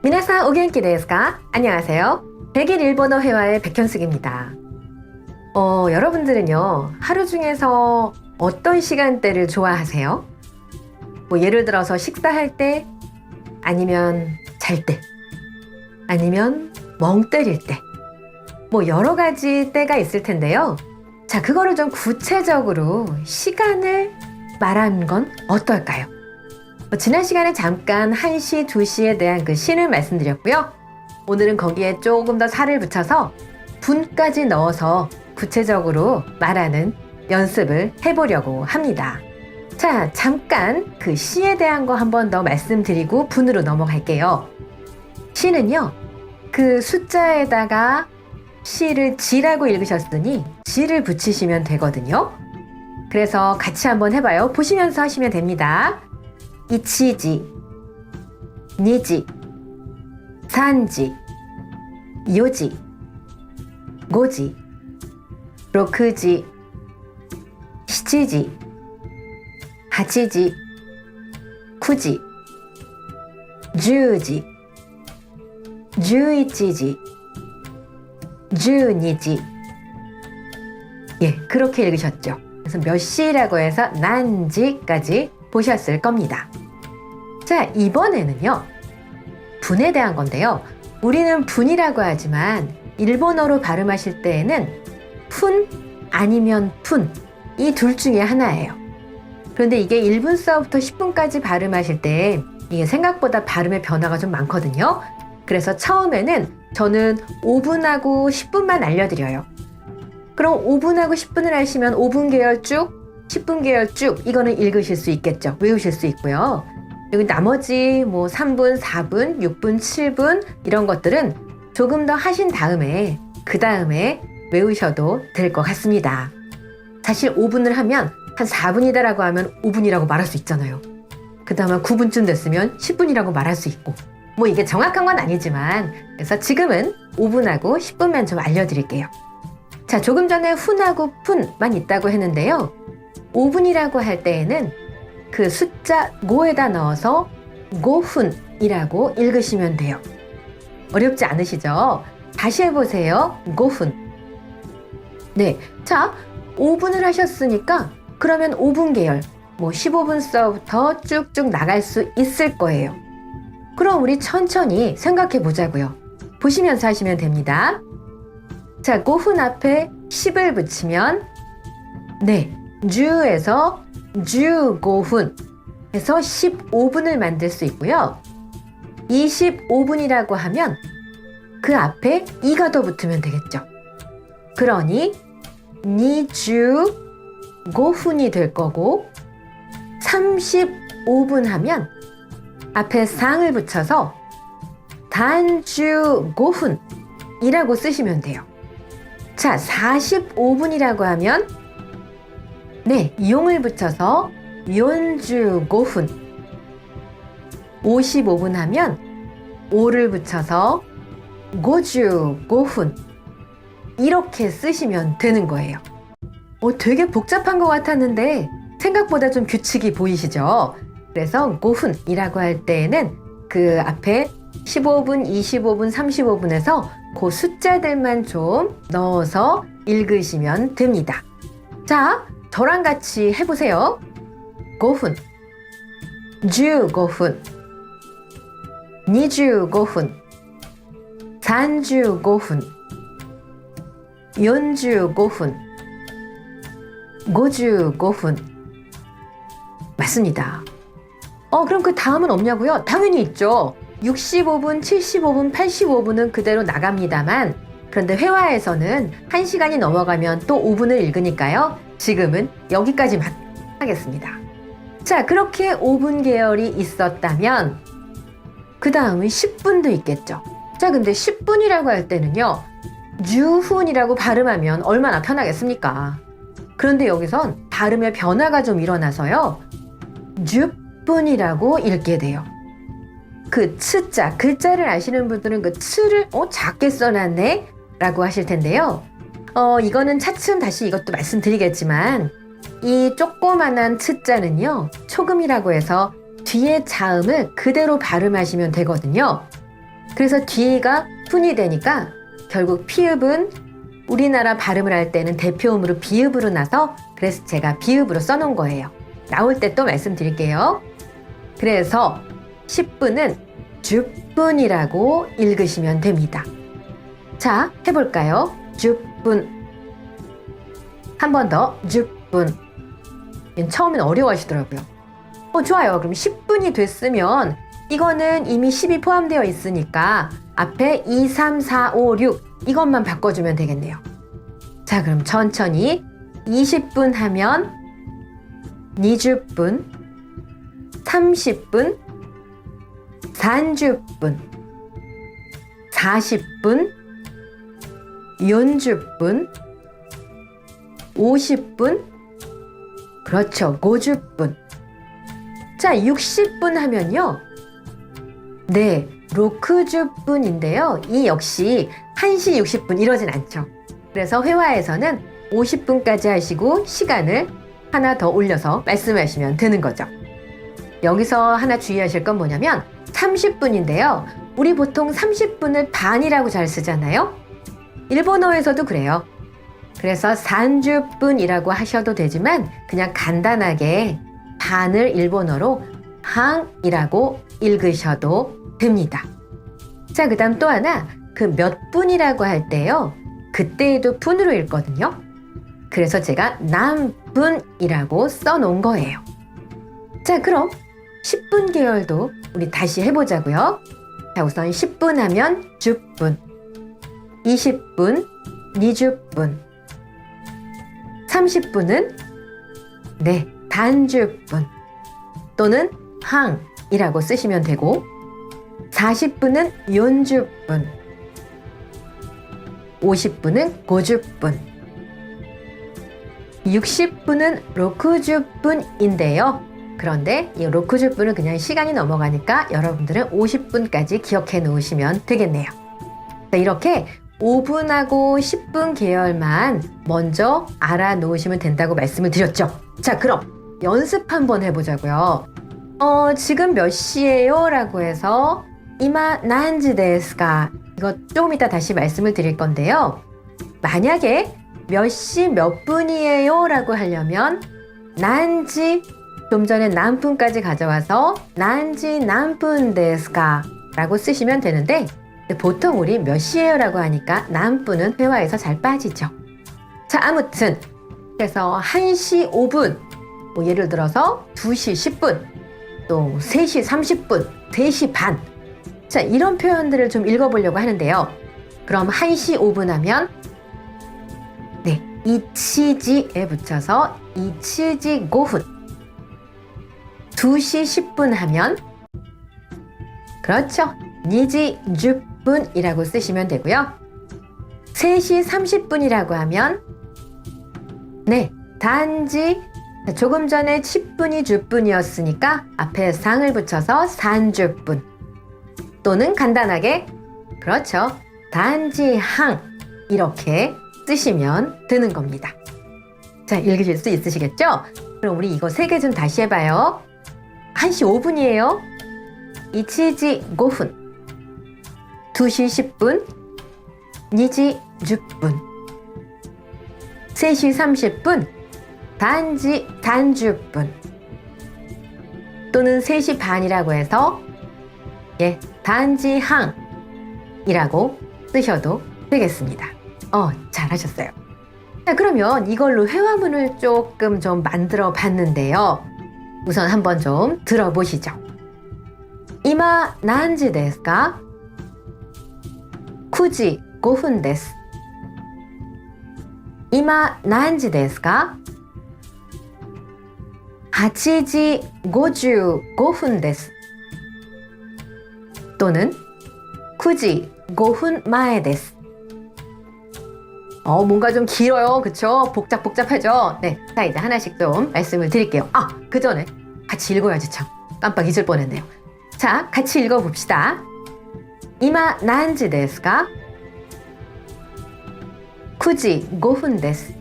미나상 오겐키 데스 까? 안녕하세요. 100일 일본어 회화의 백현숙입니다. 여러분들은요, 하루 중에서 어떤 시간대를 좋아하세요? 예를 들어서 식사할 때, 아니면 잘 때, 아니면 멍 때릴 때, 여러 가지 때가 있을 텐데요. 자, 그거를 좀 구체적으로 시간을 말하는 건 어떨까요? 지난 시간에 잠깐 1시, 2시에 대한 그 시를 말씀드렸고요. 오늘은 거기에 조금 더 살을 붙여서 분까지 넣어서 구체적으로 말하는 연습을 해보려고 합니다. 자, 잠깐 그 시에 대한 거 한 번 더 말씀드리고 분으로 넘어갈게요. 시는요, 그 숫자에다가 시를 지라고 읽으셨으니 지를 붙이시면 되거든요. 그래서 같이 한번 해봐요. 보시면서 하시면 됩니다. 1지, 2지, 3지, 4지, 5지, 6지, 7지, 8지, 9지, 10지, 11지, 12지. 예, 그렇게 읽으셨죠. 그래서 몇 시라고 해서 난지까지 보셨을 겁니다. 자, 이번에는요, 분에 대한 건데요. 우리는 분이라고 하지만 일본어로 발음하실 때에는 푼 아니면 푼, 이 둘 중에 하나예요. 그런데 이게 1분서부터 10분까지 발음하실 때 이게 생각보다 발음의 변화가 좀 많거든요. 그래서 처음에는 저는 5분하고 10분만 알려드려요. 그럼 5분하고 10분을 하시면 5분 계열 쭉, 10분 계열 쭉, 이거는 읽으실 수 있겠죠. 외우실 수 있고요. 여기 나머지 3분, 4분, 6분, 7분 이런 것들은 조금 더 하신 다음에 그 다음에 외우셔도 될 것 같습니다. 사실 5분을 하면 한 4분이다라고 하면 5분이라고 말할 수 있잖아요. 그 다음에 9분쯤 됐으면 10분이라고 말할 수 있고, 이게 정확한 건 아니지만, 그래서 지금은 5분하고 10분만 좀 알려드릴게요. 자, 조금 전에 훈하고 푼만 있다고 했는데요. 5분이라고 할 때에는 그 숫자 5에다 넣어서 5분이라고 읽으시면 돼요. 어렵지 않으시죠? 다시 해보세요. 5분. 네, 자, 5분을 하셨으니까 그러면 5분 계열, 15분서부터 쭉쭉 나갈 수 있을 거예요. 그럼 우리 천천히 생각해 보자고요. 보시면서 하시면 됩니다. 자, 5분 앞에 10을 붙이면 네, 주에서 15분 해서 15분을 만들 수 있고요. 25분이라고 하면 그 앞에 2가 더 붙으면 되겠죠. 그러니 25분이 될 거고, 35분 하면 앞에 상을 붙여서 단주고분이라고 쓰시면 돼요. 자, 45분이라고 하면 네, 용을 붙여서 연주고분. 55분 하면 오를 붙여서 고주고분. 이렇게 쓰시면 되는 거예요. 되게 복잡한 것 같았는데 생각보다 좀 규칙이 보이시죠? 그래서 고분이라고 할 때에는 그 앞에 15분, 25분, 35분에서 그 숫자들만 좀 넣어서 읽으시면 됩니다. 자, 저랑 같이 해보세요. 5분, 15분, 25분, 35분, 45분, 55분. 맞습니다. 그럼 그 다음은 없냐고요? 당연히 있죠. 65분, 75분, 85분은 그대로 나갑니다만, 그런데 회화에서는 1시간이 넘어가면 또 5분을 읽으니까요. 지금은 여기까지만 하겠습니다. 자, 그렇게 5분 계열이 있었다면 그 다음은 10분도 있겠죠. 자, 근데 10분이라고 할 때는요, 유훈이라고 발음하면 얼마나 편하겠습니까? 그런데 여기선 발음의 변화가 좀 일어나서요, 6분이라고 읽게 돼요. 그 ts자, 글자를 아시는 분들은 그 ts를 작게 써놨네? 라고 하실 텐데요. 이거는 차츰 다시 이것도 말씀드리겠지만, 이 조그만한 ts자는요, 초금이라고 해서 뒤에 자음을 그대로 발음하시면 되거든요. 그래서 뒤가 분이 되니까 결국 피읍은 우리나라 발음을 할 때는 대표음으로 비읍으로 나서 그래서 제가 비읍으로 써놓은 거예요. 나올 때 또 말씀드릴게요. 그래서 10분은 10분이라고 읽으시면 됩니다. 자, 해볼까요? 10분. 한 번 더 10분. 처음엔 어려워하시더라고요. 좋아요. 그럼 10분이 됐으면 이거는 이미 10이 포함되어 있으니까 앞에 2, 3, 4, 5, 6 이것만 바꿔주면 되겠네요. 자, 그럼 천천히 20분 하면 20분, 30분, 30분, 40분, 40분, 50분, 그렇죠. 50분. 자, 60분 하면요. 네, 60분인데요. 이 역시 1시 60분 이러진 않죠. 그래서 회화에서는 50분까지 하시고 시간을 하나 더 올려서 말씀하시면 되는 거죠. 여기서 하나 주의하실 건 뭐냐면 30분인데요. 우리 보통 30분을 반이라고 잘 쓰잖아요. 일본어에서도 그래요. 그래서 30분이라고 하셔도 되지만 그냥 간단하게 반을 일본어로 항이라고 읽으셔도 됩니다. 자, 그 다음 또 하나 그 몇 분이라고 할 때요. 그때에도 분으로 읽거든요. 그래서 제가 남분이라고 써놓은 거예요. 자, 그럼 10분 계열도 우리 다시 해보자고요. 자, 우선 10분 하면 10분, 20분, 20분, 30분은 네, 단주분 또는 항이라고 쓰시면 되고 40분은 연주분, 50분은 고주분, 60분은 로쿠주분인데요. 그런데 이 로쿠주분은 그냥 시간이 넘어가니까 여러분들은 50분까지 기억해 놓으시면 되겠네요. 자, 이렇게 5분하고 10분 계열만 먼저 알아놓으시면 된다고 말씀을 드렸죠. 자, 그럼 연습 한번 해보자고요. 지금 몇 시예요? 라고 해서 이마 난지 데스까? 이거 조금 이따 다시 말씀을 드릴 건데요. 만약에 몇 시 몇 분이에요? 라고 하려면 난지 좀 전에 남분까지 가져와서 난지 남분 데스까? 라고 쓰시면 되는데 보통 우리 몇 시예요? 라고 하니까 남분은 회화에서 잘 빠지죠. 자, 아무튼 그래서 1시 5분 뭐 예를 들어서 2시 10분 또 3시 30분 3시 반 자, 이런 표현들을 좀 읽어보려고 하는데요. 그럼 1시 5분 하면 네, 이치지에 붙여서 이치지 5분 2시 10분 하면 그렇죠. 니지 10분이라고 쓰시면 되고요. 3시 30분이라고 하면 네, 단지 조금 전에 10분이 10분이었으니까 앞에 상을 붙여서 30분 또는 간단하게 그렇죠. 단지 항 이렇게 쓰시면 되는 겁니다. 자, 읽으실 수 있으시겠죠? 그럼 우리 이거 3개 좀 다시 해봐요. 1시 5분이에요. 이치지 5분 2시 10분 2시 10분 3시 30분 단지 단주분 또는 3시 반이라고 해서 예, 단지 항이라고 쓰셔도 되겠습니다. 잘하셨어요. 자, 그러면 이걸로 회화문을 조금 좀 만들어 봤는데요. 우선 한번 좀 들어보시죠. 이마 난지 데스か? 9시 5분です. 이마 난지 데스か? 8시 55분です. 또는 9시 5분 前です. 뭔가 좀 길어요. 그쵸? 복잡하죠? 네. 자, 이제 하나씩 좀 말씀을 드릴게요. 그 전에 같이 읽어야지 참. 깜빡 잊을 뻔했네요. 자, 같이 읽어봅시다. 이마 난지 데스か? 9시 5분です.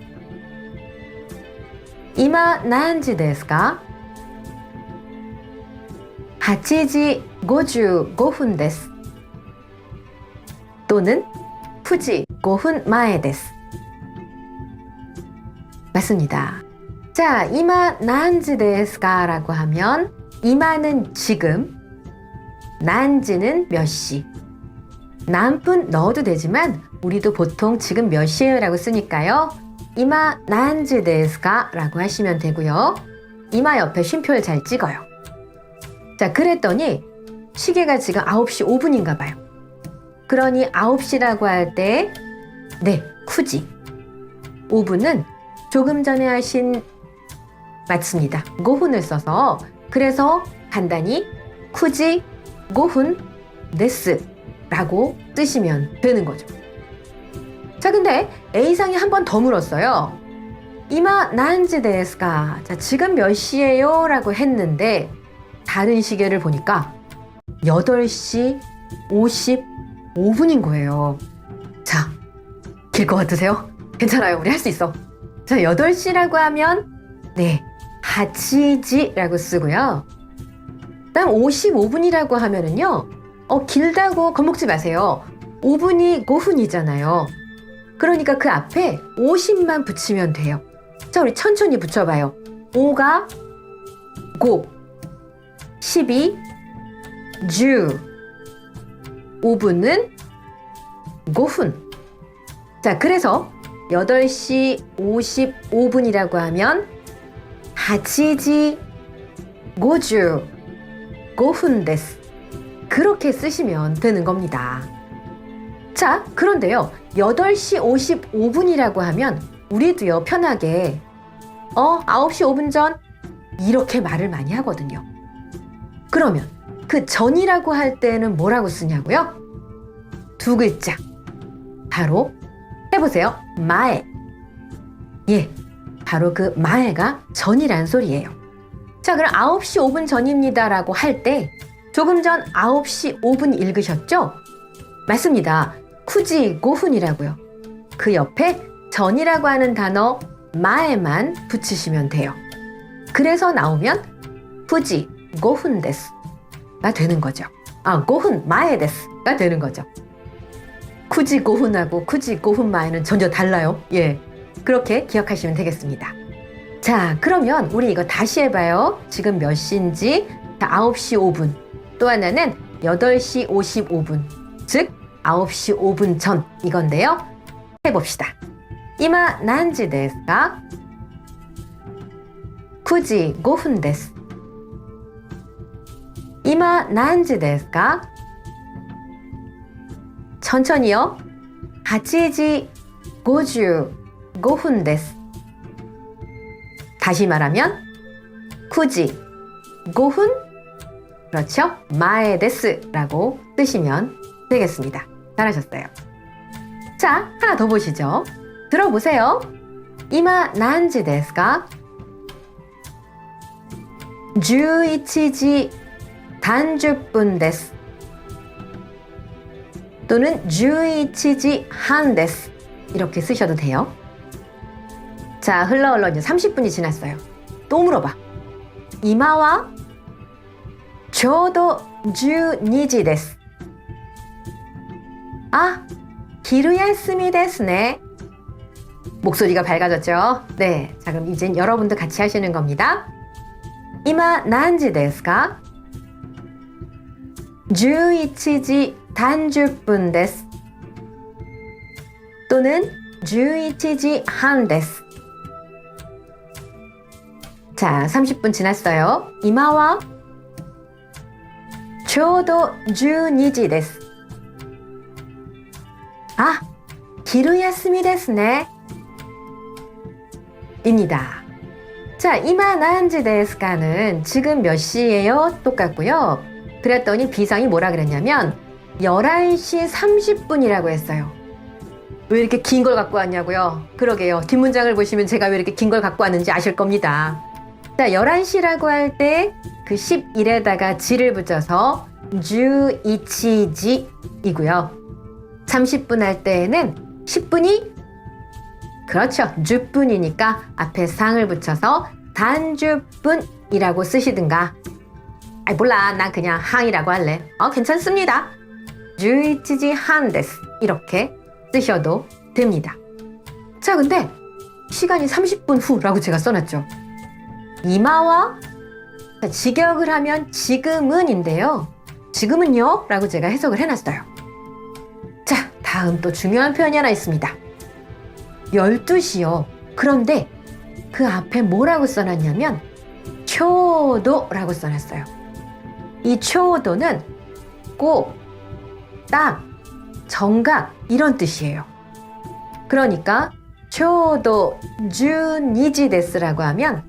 이마 난지 데스か? 8시 55분です. 또는 9지 5분前です 맞습니다. 자, 이마 난지 데스까? 라고 하면 이마는 지금, 난지는 몇 시. 난분 넣어도 되지만 우리도 보통 지금 몇 시에요? 라고 쓰니까요. 이마 난지 데스까? 라고 하시면 되고요. 이마 옆에 쉼표를 잘 찍어요. 자, 그랬더니 시계가 지금 9시 5분인가 봐요. 그러니 9시라고 할 때 네, 9지. 5분은 조금 전에 하신 맞습니다. 5분을 써서 그래서 간단히 9지 5분 데스 라고 쓰시면 되는 거죠. 자, 근데 A상이 한 번 더 물었어요. 이마 난지 데스까? 자, 지금 몇 시예요? 라고 했는데 다른 시계를 보니까 8시 55분인 거예요. 자, 길 것 같으세요? 괜찮아요. 우리 할 수 있어. 자, 8시라고 하면 네, 하치지라고 쓰고요. 다음 55분이라고 하면은요. 길다고 겁먹지 마세요. 5분이 5분이잖아요. 그러니까 그 앞에 50만 붙이면 돼요. 자, 우리 천천히 붙여봐요. 5가 5, 12, 10, 5분은 5분. 자, 그래서 8시 55분이라고 하면 8지 55분 데스. 그렇게 쓰시면 되는 겁니다. 자, 그런데요. 8시 55분이라고 하면 우리도요, 편하게 9시 5분 전 이렇게 말을 많이 하거든요. 그러면 그 전이라고 할 때는 뭐라고 쓰냐고요? 두 글자. 바로 해보세요. 마에. 예, 바로 그 마에가 전이란 소리예요. 자, 그럼 9시 5분 전입니다 라고 할 때 조금 전 9시 5분 읽으셨죠? 맞습니다. 9지 5분이라고요. 그 옆에 전이라고 하는 단어 마에만 붙이시면 돼요. 그래서 나오면 9지 5분 데스가 되는 거죠. 5분 마에 데스가 되는 거죠. 9지 5분하고 9지 5분 마에는 전혀 달라요. 예, 그렇게 기억하시면 되겠습니다. 자, 그러면 우리 이거 다시 해봐요. 지금 몇 시인지. 자, 9시 5분. 또 하나는 8시 55분. 즉 9시 5분 전 이건데요. 해봅시다. 이마 난지 데스까? 9지 5분 데스. 이마 난지 데스까? 천천히요. 8지 55분 데스. 다시 말하면 9지 5분 그렇죠? 마에 데스라고 쓰시면 되겠습니다. 잘하셨어요. 자, 하나 더 보시죠. 들어보세요. 이마 난지 데스까? 11지 30분 데스. 또는 11지 한 데스. 이렇게 쓰셔도 돼요. 자, 흘러 이제 30분이 지났어요. 또 물어봐. 이마와 ちょうど12時です. 아, 昼休みですね. 목소리가 밝아졌죠? 네, 자, 그럼 이젠 여러분도 같이 하시는 겁니다. 이마何時ですか? 11지 30분です. 또는 11지 한です. 자, 30분 지났어요. 이마와 ちょうど12時です. 아, 昼休みですね. 입니다. 자, 이마何時ですか?는 지금 몇 시예요? 똑같고요. 그랬더니 B상이 뭐라 그랬냐면 11시 30분이라고 했어요. 왜 이렇게 긴 걸 갖고 왔냐고요? 그러게요. 뒷문장을 보시면 제가 왜 이렇게 긴 걸 갖고 왔는지 아실 겁니다. 자, 11시라고 할 때 그 11에다가 지를 붙여서 11지이고요. 30분 할 때에는 10분이 그렇죠. 10분이니까 앞에 상을 붙여서 단주분이라고 쓰시든가. 몰라. 난 그냥 항이라고 할래. 괜찮습니다. 11지 한 데스. 이렇게 쓰셔도 됩니다. 자, 근데 시간이 30분 후라고 제가 써놨죠. 이마와 직역을 하면 지금은인데요. 지금은요? 라고 제가 해석을 해놨어요. 자, 다음 또 중요한 표현이 하나 있습니다. 12시요. 그런데 그 앞에 뭐라고 써놨냐면 초도라고 써놨어요. 이 초도는 꼭, 딱, 정각 이런 뜻이에요. 그러니까 초도 주니지 데스라고 하면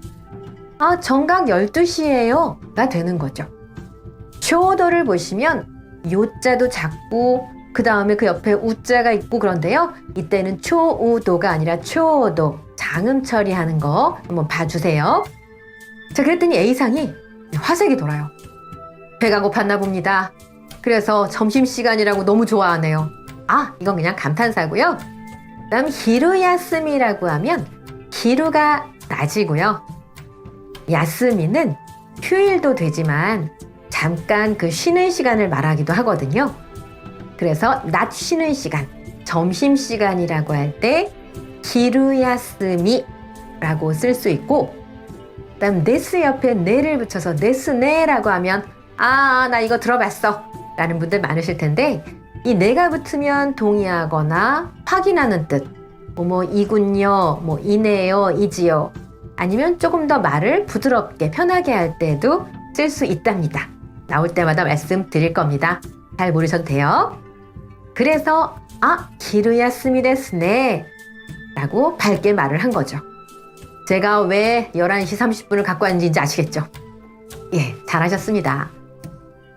정각 12시예요 가 되는 거죠. 초도를 보시면 요자도 작고 그 다음에 그 옆에 우자가 있고 그런데요. 이때는 초우도가 아니라 초도, 장음 처리하는 거 한번 봐주세요. 자, 그랬더니 A상이 화색이 돌아요. 배가 고팠나 봅니다. 그래서 점심시간이라고 너무 좋아하네요. 이건 그냥 감탄사고요. 그다음 히루야스미라고 하면 히루가 낮이고요. 야스미는 휴일도 되지만 잠깐 그 쉬는 시간을 말하기도 하거든요. 그래서 낮 쉬는 시간, 점심시간이라고 할 때 히루야스미라고 쓸 수 있고, 그다음 네스 옆에 네를 붙여서 네스네라고 하면 나 이거 들어봤어 라는 분들 많으실 텐데, 이 네가 붙으면 동의하거나 확인하는 뜻, 이군요, 이네요, 이지요, 아니면 조금 더 말을 부드럽게 편하게 할 때도 쓸 수 있답니다. 나올 때마다 말씀드릴 겁니다. 잘 모르셔도 돼요. 그래서 히루야스미 데스네 라고 밝게 말을 한 거죠. 제가 왜 11시 30분을 갖고 왔는지 이제 아시겠죠? 예, 잘하셨습니다.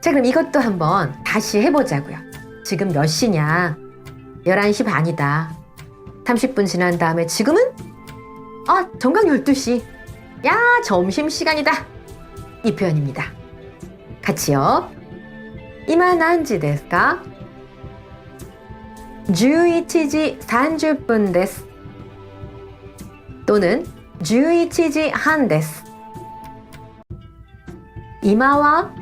자, 그럼 이것도 한번 다시 해보자고요. 지금 몇 시냐? 11시 반이다. 30분 지난 다음에 지금은? 정각 12시. 야, 점심시간이다. 이 표현입니다. 같이요. 이마 난지 데스 까? 11시 30분 데스. 또는 11시 한 데스. 이마와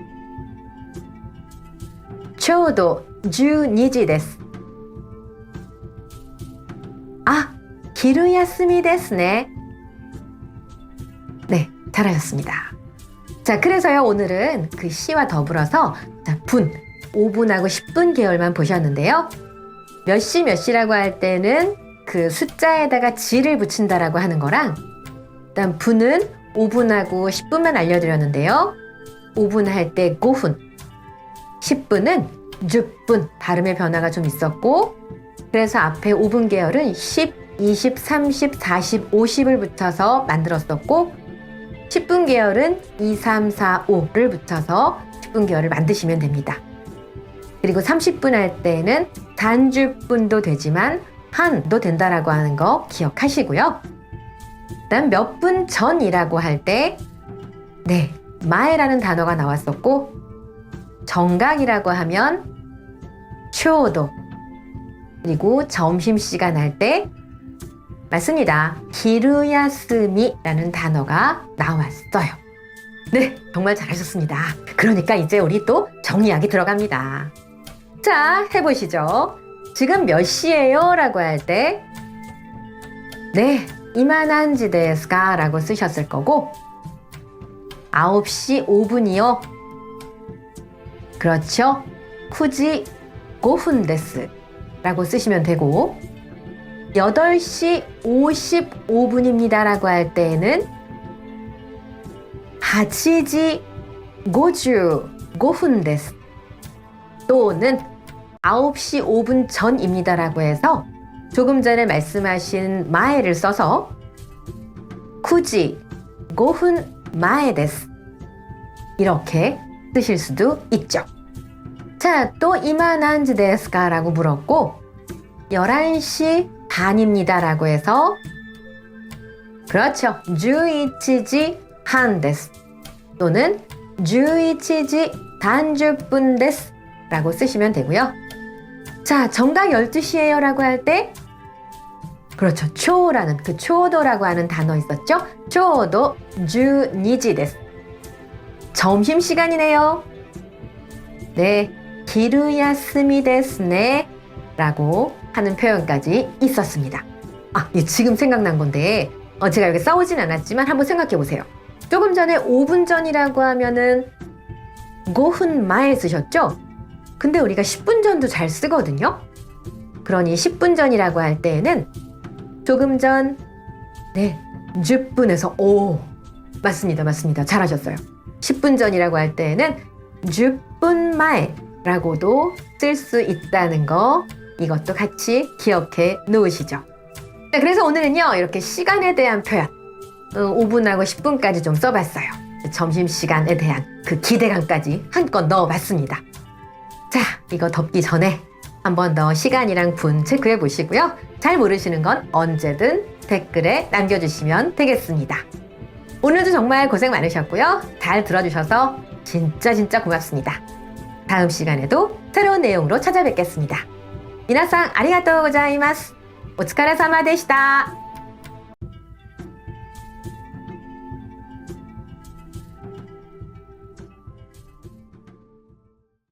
ちょうど12時です。昼休みですね. 네, 잘하셨습니다. 자, 그래서요, 오늘은 그 시와 더불어서 분, 5분하고 10분 계열만 보셨는데요. 몇 시 몇 시라고 할 때는 그 숫자에다가 지를 붙인다라고 하는 거랑, 일단 분은 5분하고 10분만 알려드렸는데요. 5분 할 때 5분, 10분은 6분, 발음의 변화가 좀 있었고, 그래서 앞에 5분 계열은 10, 20, 30, 40, 50을 붙여서 만들었었고, 10분 계열은 2, 3, 4, 5를 붙여서 10분 계열을 만드시면 됩니다. 그리고 30분 할 때는 단주분도 되지만 한도 된다라고 하는 거 기억하시고요. 그다음 몇 분 전이라고 할 때 마에라는 단어가 나왔었고, 정각이라고 하면 초도, 그리고 점심시간 할 때 맞습니다. 히루야스미라는 단어가 나왔어요. 네, 정말 잘하셨습니다. 그러니까 이제 우리 또 정리하기 들어갑니다. 자, 해보시죠. 지금 몇 시예요? 라고 할 때 이만한지 데스까? 라고 쓰셨을 거고, 9시 5분이요. 그렇죠. 9시 5분 데스 라고 쓰시면 되고, 8시 55분입니다 라고 할 때에는 8시 55분 데스, 또는 9시 5분 전입니다 라고 해서 조금 전에 말씀하신 마에를 써서 9시 5분 마에 데스 이렇게 쓰실 수도 있죠. 자, 또 이만한지 데스까? 라고 물었고, 11시 반입니다 라고 해서 그렇죠. 11시 한 데스, 또는 11시 단주분 데스 라고 쓰시면 되고요. 자, 정각 12시예요 라고 할 때 그렇죠. 초라는 그 초도라고 하는 단어 있었죠. 초도 12시 데스. 점심시간이네요. 네, 히루야스미 데스네 라고 하는 표현까지 있었습니다. 지금 생각난 건데 제가 여기 써오진 않았지만 한번 생각해 보세요. 조금 전에 5분 전이라고 하면은 5분前 쓰셨죠? 근데 우리가 10분 전도 잘 쓰거든요. 그러니 10분 전이라고 할 때에는 조금 전, 10분에서 맞습니다. 잘하셨어요. 10분 전이라고 할 때에는 10분前 라고도 쓸 수 있다는 거, 이것도 같이 기억해 놓으시죠. 자, 그래서 오늘은요, 이렇게 시간에 대한 표현, 5분하고 10분까지 좀 써봤어요. 점심시간에 대한 그 기대감까지 한껏 넣어봤습니다. 자, 이거 덮기 전에 한 번 더 시간이랑 분 체크해 보시고요. 잘 모르시는 건 언제든 댓글에 남겨주시면 되겠습니다. 오늘도 정말 고생 많으셨고요. 잘 들어주셔서 진짜 고맙습니다. 다음 시간에도 새로운 내용으로 찾아뵙겠습니다. 미나상 아리가또 고자이마스. 오츠카레사마でした.